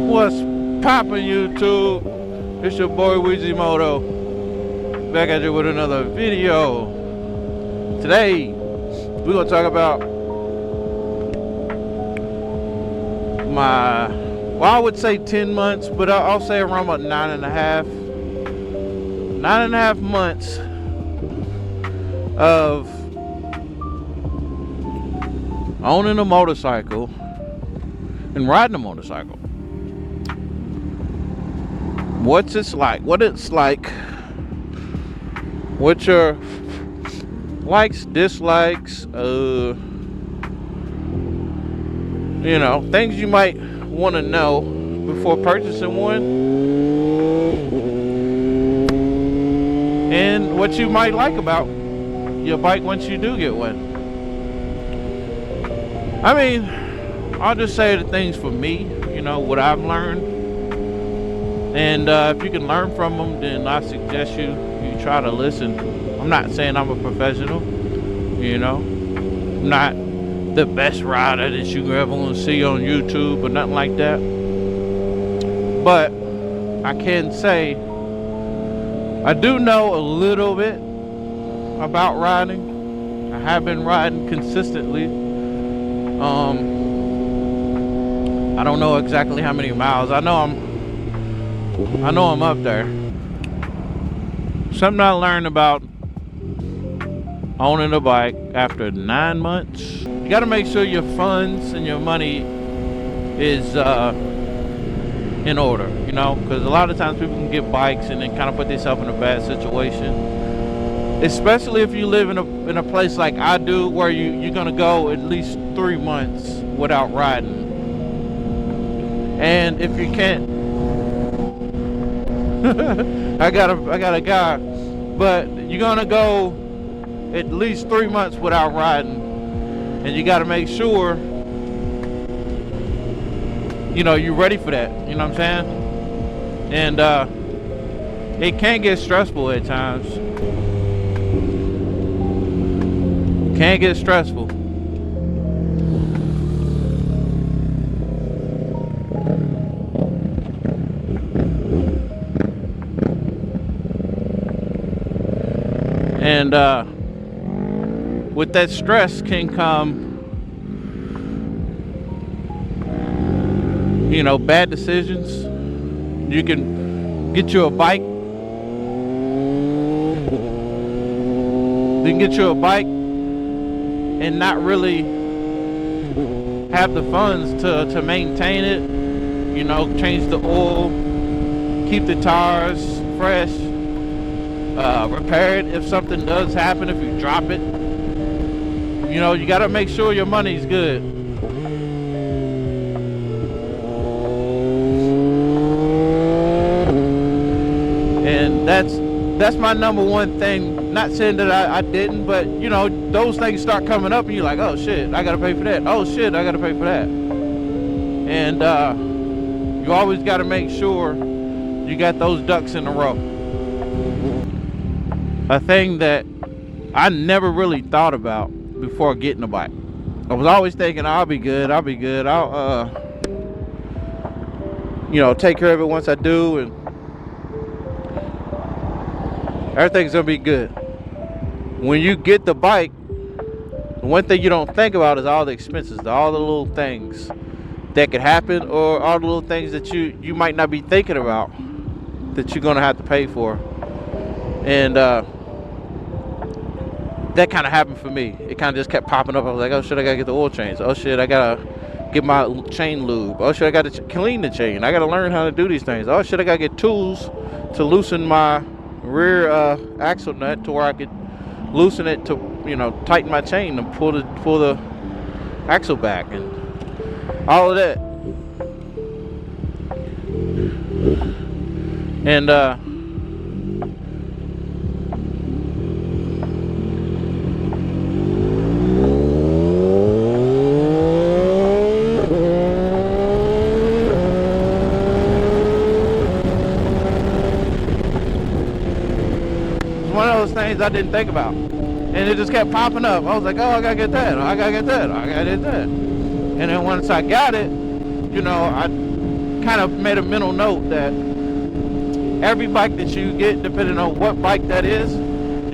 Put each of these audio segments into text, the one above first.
What's poppin', YouTube? It's your boy MOTO, back at you with another video. Today we're gonna talk about my, well, I would say 10 months, but I'll say around about 9.5 months of owning a motorcycle and riding a motorcycle. What it's like, what your likes, dislikes, you know, things you might want to know before purchasing one, and what you might like about your bike once you do get one. I mean, I'll just say the things for me, you know, what I've learned. And if you can learn from them, then I suggest you try to listen. I'm not saying I'm a professional, you know. I'm not the best rider that you ever want to see on YouTube or nothing like that. But I can say I do know a little bit about riding. I have been riding consistently. I don't know exactly how many miles. I know I'm up there. Something I learned about owning a bike after 9 months. You got to make sure your funds and your money is in order, you know, because a lot of times people can get bikes and then kind of put themselves in a bad situation, especially if you live in a place like I do, where you're gonna go at least 3 months without riding. And if you can't, I got a guy, but you're gonna go at least 3 months without riding, and you got to make sure, you know, you're ready for that. You know what I'm saying? And it can get stressful at times. It can get stressful. And with that stress can come, you know, bad decisions. You can get you a bike. You can get you a bike and not really have the funds to maintain it. You know, change the oil, keep the tires fresh. Repair it if something does happen, if you drop it. You know, you got to make sure your money's good. And that's my number one thing. Not saying that I didn't, but you know, those things start coming up and you're like, oh shit, I got to pay for that. Oh shit, I got to pay for that. And you always got to make sure you got those ducks in a row. A thing that I never really thought about before getting a bike. I was always thinking, I'll be good, I'll you know, take care of it once I do, and everything's gonna be good. When you get the bike, the one thing you don't think about is all the expenses, all the little things that could happen, or all the little things that you might not be thinking about that you're gonna have to pay for. And that kind of happened for me. It kind of just kept popping up. I was like, oh shit, I gotta get the oil change. Oh shit, I gotta get my chain lube. Oh shit, I gotta clean the chain. I gotta learn how to do these things. Oh shit, I gotta get tools to loosen my rear axle nut to where I could loosen it to, you know, tighten my chain and pull the axle back and all of that. And one of those things I didn't think about, and it just kept popping up. I was like, oh, I gotta get that, I gotta get that, I gotta get that. And then once I got it, you know, I kind of made a mental note that every bike that you get, depending on what bike that is,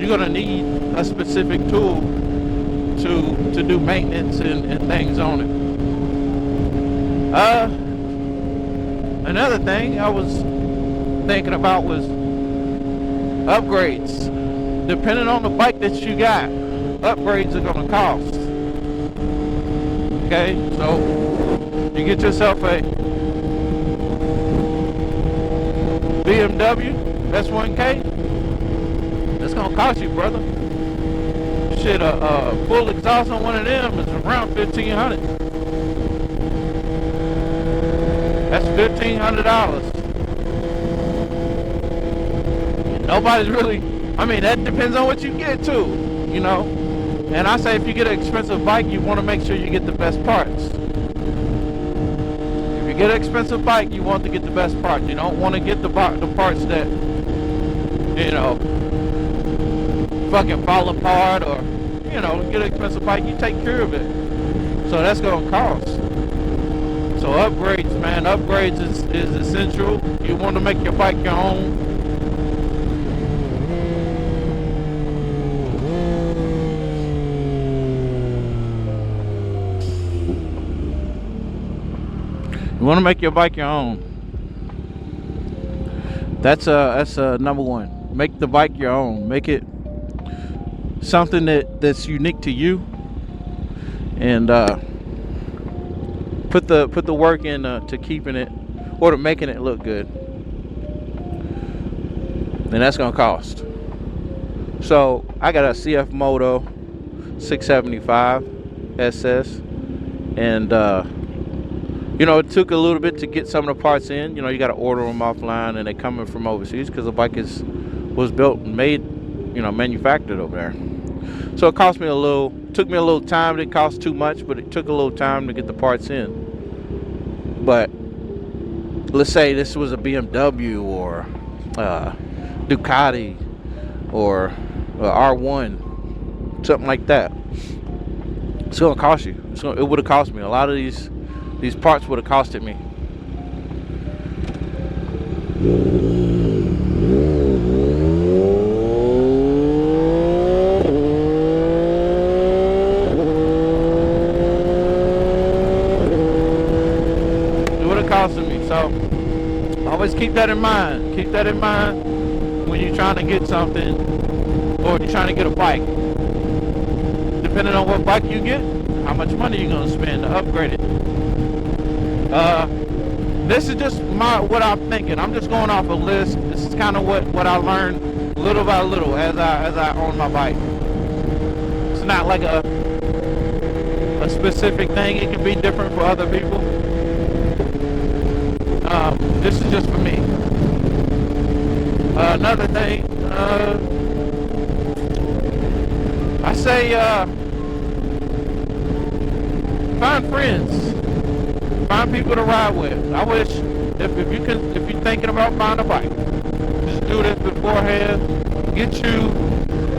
you're gonna need a specific tool to do maintenance and things on it. Another thing I was thinking about was upgrades. Depending on the bike that you got, upgrades are gonna cost. Okay, so you get yourself a BMW S1K, that's gonna cost you, brother. Shit, a full exhaust on one of them is around $1,500. That's $1,500. Nobody's really, I mean, that depends on what you get too, you know. And I say if you get an expensive bike, you want to make sure you get the best parts. If you get an expensive bike, you want to get the best parts. You don't want to get the parts that, you know, fucking fall apart, or, you know, get an expensive bike, you take care of it. So that's going to cost. So upgrades, man, upgrades is essential. You want to make your bike your own. You want to make your bike your own. That's number one. Make the bike your own. Make it something that's unique to you, and put the work in to keeping it, or to making it look good. And that's gonna cost. So I got a CF MOTO 675 SS, and you know, it took a little bit to get some of the parts in. You know, you got to order them offline, and they're coming from overseas because the bike was built and made, you know, manufactured over there. So it cost me took me a little time. It didn't cost too much, but it took a little time to get the parts in. But let's say this was a BMW or Ducati or R1, something like that. It's gonna cost you. It would have cost me. A lot of these parts would have costed me. It would have costed me. So always keep that in mind. Keep that in mind when you're trying to get something, or you're trying to get a bike. Depending on what bike you get, how much money you're gonna spend to upgrade it. This is just what I'm thinking. I'm just going off a list. This is kind of what I learned little by little as I own my bike. It's not like a specific thing. It can be different for other people. This is just for me. Another thing, I say find friends. Find people to ride with. I wish if you're thinking about buying a bike, just do this beforehand. Get you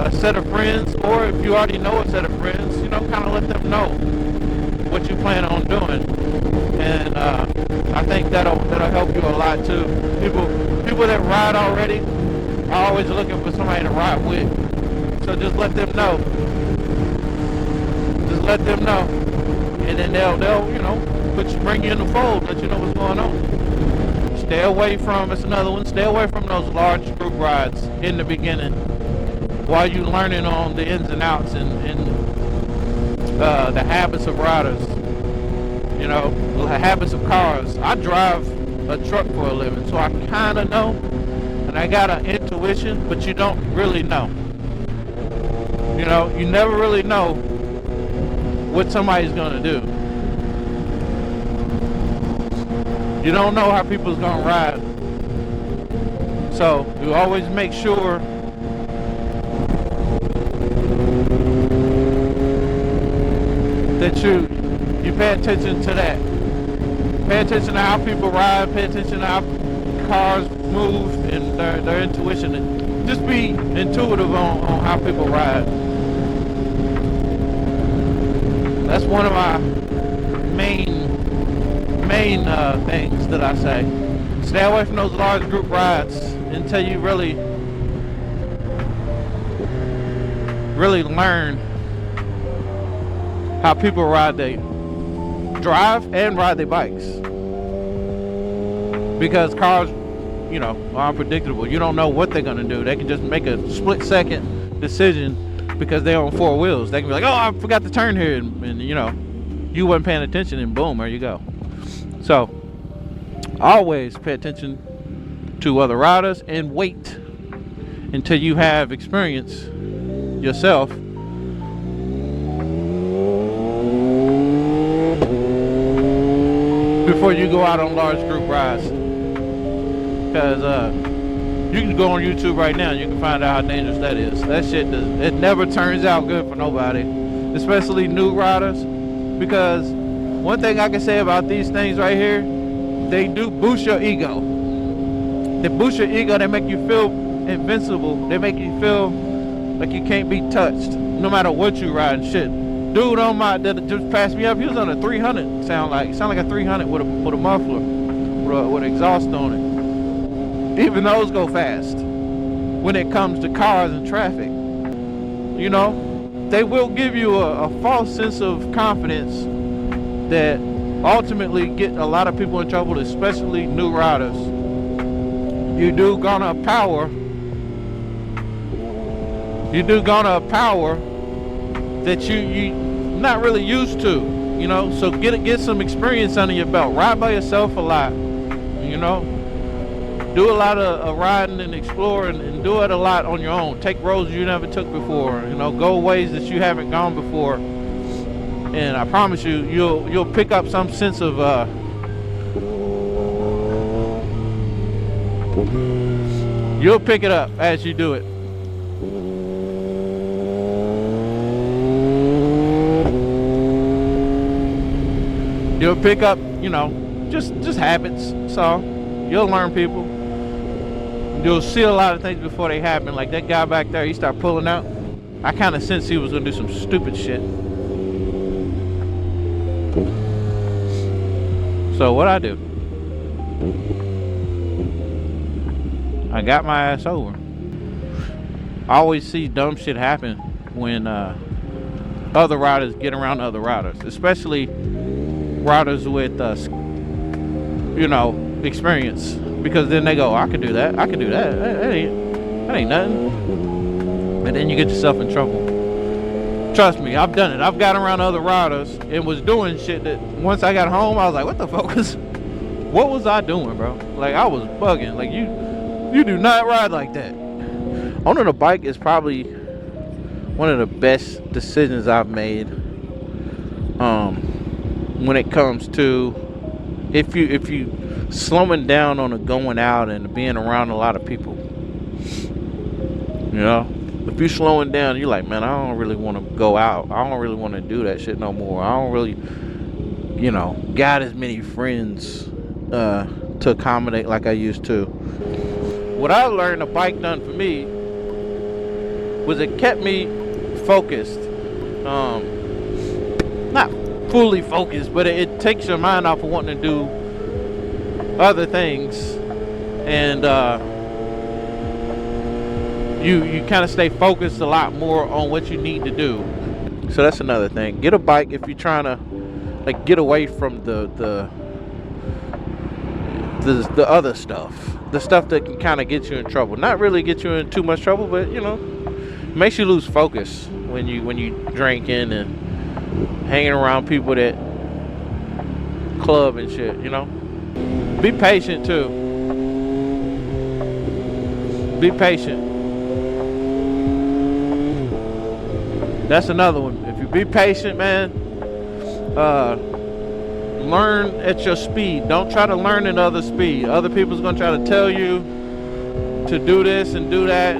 a set of friends, or if you already know a set of friends, you know, kind of let them know what you plan on doing. And I think that'll help you a lot too. People that ride already are always looking for somebody to ride with. So just let them know. Just let them know, and then they'll you know, bring you in the fold, let you know what's going on. Stay away from, it's another one, stay away from those large group rides in the beginning while you're learning on the ins and outs and the habits of riders, you know, the habits of cars. I drive a truck for a living, so I kind of know, and I got an intuition, but you don't really know. You know, you never really know what somebody's gonna do. You don't know how people's gonna ride. So you always make sure that you pay attention to that. Pay attention to how people ride, pay attention to how cars move and their intuition. And just be intuitive on how people ride. That's one of my main main things that I say. Stay away from those large group rides until you really learn how people drive and ride their bikes. Because cars, you know, are unpredictable. You don't know what they're gonna do. They can just make a split-second decision because they're on four wheels. They can be like, oh, I forgot to turn here, and you know, you wasn't paying attention, and boom, there you go. So always pay attention to other riders and wait until you have experience yourself before you go out on large group rides. Because you can go on YouTube right now and you can find out how dangerous that is. That shit it never turns out good for nobody, especially new riders. Because one thing I can say about these things right here, they do boost your ego. They boost your ego. They make you feel invincible. They make you feel like you can't be touched no matter what you ride and shit. Dude on my that just passed me up, he was on a 300. Sound like a 300 with a muffler with an exhaust on it. Even those go fast when it comes to cars and traffic. You know, they will give you a false sense of confidence that ultimately get a lot of people in trouble, especially new riders. You do garner a power that you not really used to, you know. So get some experience under your belt. Ride by yourself a lot, you know. Do a lot of riding and exploring, and do it a lot on your own. Take roads you never took before, you know. Go ways that you haven't gone before, and I promise you, you'll pick up some sense of you'll pick it up as you do it. You'll pick up, you know, just habits. So you'll learn people. You'll see a lot of things before they happen. Like that guy back there, he started pulling out. I kind of sensed he was gonna do some stupid shit. So what I do? I got my ass over. I always see dumb shit happen when other riders get around other riders, especially riders with you know, experience, because then they go, I can do that, that ain't nothing, and then you get yourself in trouble. Trust me, I've done it. I've got around other riders and was doing shit that once I got home I was like, what the fuck what was I doing, bro? Like, I was bugging. Like, you do not ride like that. Owning a bike is probably one of the best decisions I've made when it comes to if you slowing down on the going out and being around a lot of people. You know, if you slowing down, you're like, man, I don't really want to go out. I don't really want to do that shit no more. I don't really, you know, got as many friends to accommodate like I used to. What I learned a bike done for me was it kept me focused. Not fully focused, but it takes your mind off of wanting to do other things, and you kind of stay focused a lot more on what you need to do. So that's another thing. Get a bike if you're trying to like get away from the other stuff, the stuff that can kind of get you in trouble. Not really get you in too much trouble, but you know, makes you lose focus when you drinking and hanging around people that club and shit, you know. Be patient too. Be patient. That's another one. If you be patient, man, learn at your speed. Don't try to learn at other speed. Other people's gonna try to tell you to do this and do that.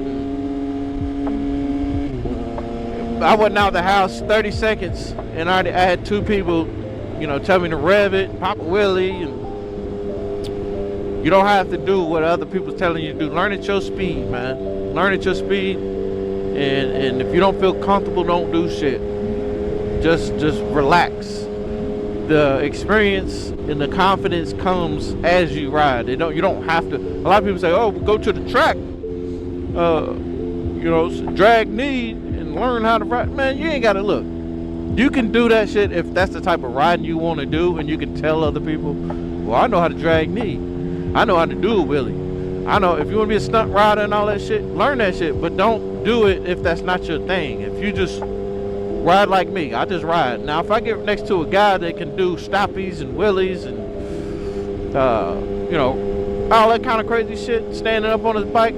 I wasn't out the house 30 seconds and I had two people, you know, tell me to rev it, pop a wheelie, and you don't have to do what other people's telling you to do. Learn at your speed, man. Learn at your speed, and if you don't feel comfortable, don't do shit. Just relax. the experience and the confidence comes as you ride. You don't have to. A lot of people say, oh, go to the track, you know, drag knee and learn how to ride. Man, you ain't gotta look. You can do that shit if that's the type of riding you want to do, and you can tell other people, well, I know how to drag knee, I know how to do a wheelie, I know. If you want to be a stunt rider and all that shit, learn that shit, but don't do it if that's not your thing. If you just ride like me, I just ride. Now if I get next to a guy that can do stoppies and wheelies and you know, all that kind of crazy shit, standing up on his bike,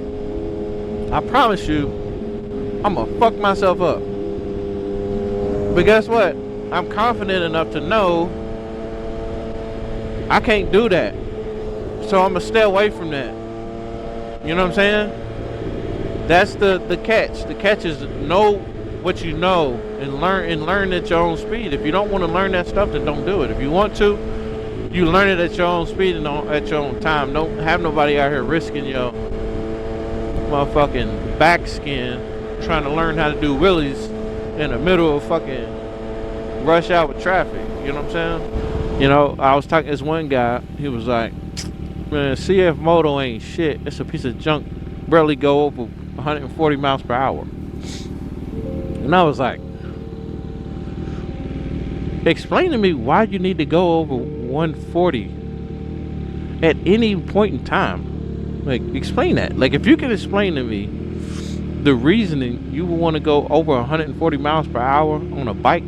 I promise you I'm gonna fuck myself up. But guess what? I'm confident enough to know I can't do that, so I'm gonna stay away from that. You know what I'm saying? That's the catch. The catch is know what you know and learn at your own speed. If you don't want to learn that stuff, then don't do it. If you want to, you learn it at your own speed and at your own time. Don't have nobody out here risking your motherfucking back skin trying to learn how to do wheelies in the middle of fucking rush hour with traffic. You know what I'm saying? You know, I was talking to this one guy. He was like, man, CF Moto ain't shit. It's a piece of junk. Barely go over 140 miles per hour. And I was like, explain to me why you need to go over 140 at any point in time. Like, explain that. Like, if you can explain to me the reasoning you would want to go over 140 miles per hour on a bike,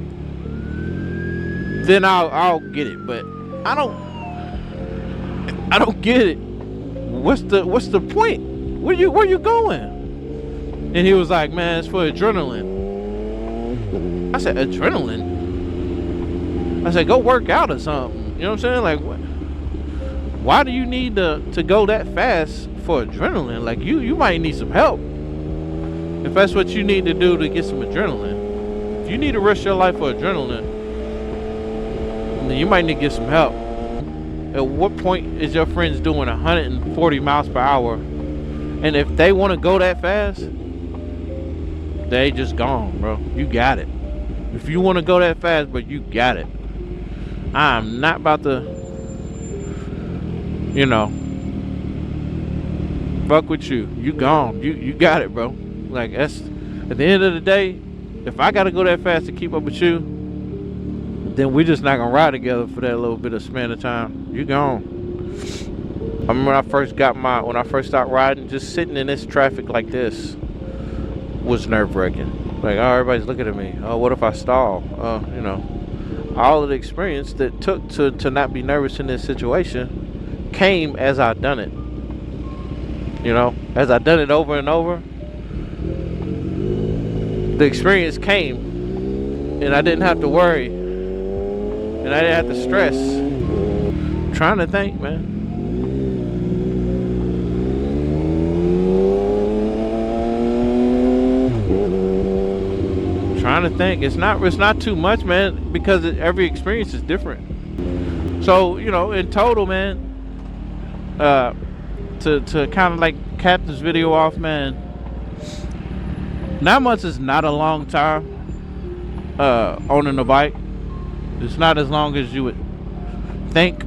then I'll get it. But I don't get it. What's the point? Where you going? And he was like, man, it's for adrenaline. I said, adrenaline? I said, go work out or something. You know what I'm saying? Like, what? Why do you need to go that fast for adrenaline? Like, you might need some help. If that's what you need to do to get some adrenaline. If you need to risk your life for adrenaline, then you might need to get some help. At what point is your friends doing 140 miles per hour? And if they want to go that fast, they just gone, bro. You got it. If you want to go that fast, but you got it. I'm not about to, you know, fuck with you. You gone. You got it, bro. Like, that's, at the end of the day, if I gotta go that fast to keep up with you, then we just not gonna ride together for that little bit of span of time. You gone. I remember when I first started riding, just sitting in this traffic like this was nerve-wracking. Like, oh, everybody's looking at me. Oh, what if I stall? You know, all of the experience that took to not be nervous in this situation came as I done it. You know, as I done it over and over, the experience came, and I didn't have to worry, and I didn't have to stress. I'm trying to think, man. Trying to think. It's not too much, man, because every experience is different. So, you know, in total, man, to kind of like cap this video off, man, 9 months is not a long time owning a bike. It's not as long as you would think,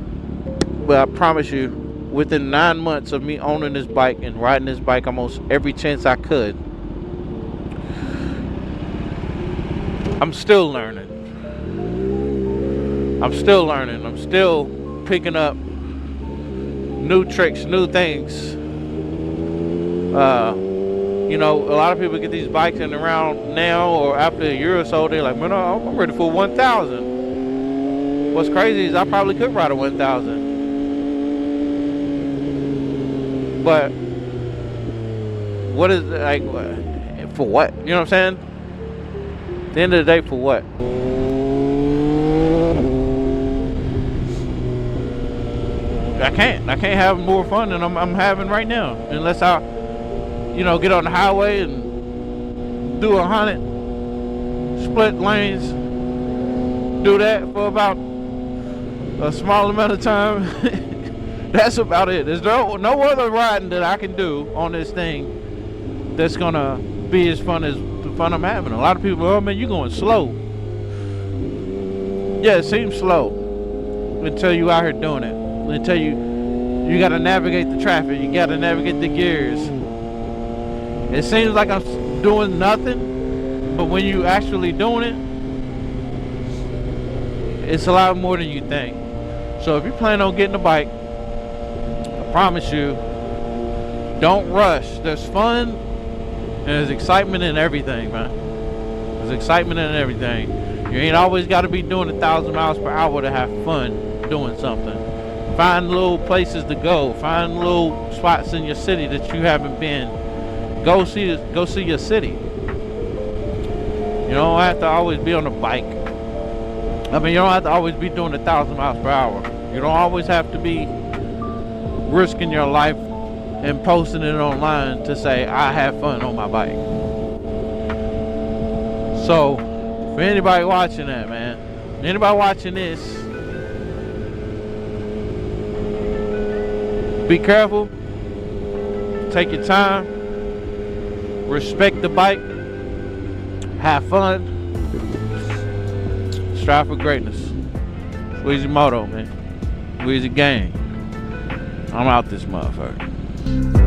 but I promise you, within 9 months of me owning this bike and riding this bike almost every chance I could, I'm still learning. I'm still picking up new tricks, new things. You know, a lot of people get these bikes in around now or after a year or so, they're like, man, I'm ready for 1,000. What's crazy is I probably could ride a 1,000. But what is, like, for what? You know what I'm saying? At the end of the day, for what? I can't have more fun than I'm having right now, unless I, you know, get on the highway and do 100 split lanes, do that for about a small amount of time. That's about it. There's no other riding that I can do on this thing that's gonna be as fun as the fun I'm having. A lot of people, oh man, you're going slow. Yeah, it seems slow, until you out here doing it. Until you got to navigate the traffic. You got to navigate the gears. It seems like I'm doing nothing, but when you actually doing it, it's a lot more than you think. So if you plan on getting a bike, I promise you, don't rush. There's fun and there's excitement in everything, man. There's excitement in everything. You ain't always got to be doing 1,000 miles per hour to have fun doing something. Find little places to go. Find little spots in your city that you haven't been. Go see your city. You don't have to always be on a bike. I mean, you don't have to always be doing 1,000 miles per hour. You don't always have to be risking your life and posting it online to say, I have fun on my bike. So, for anybody watching that, man, anybody watching this, be careful, take your time, respect the bike, have fun, strive for greatness. Weezy MOTO, man. Weezy gang. I'm out this motherfucker.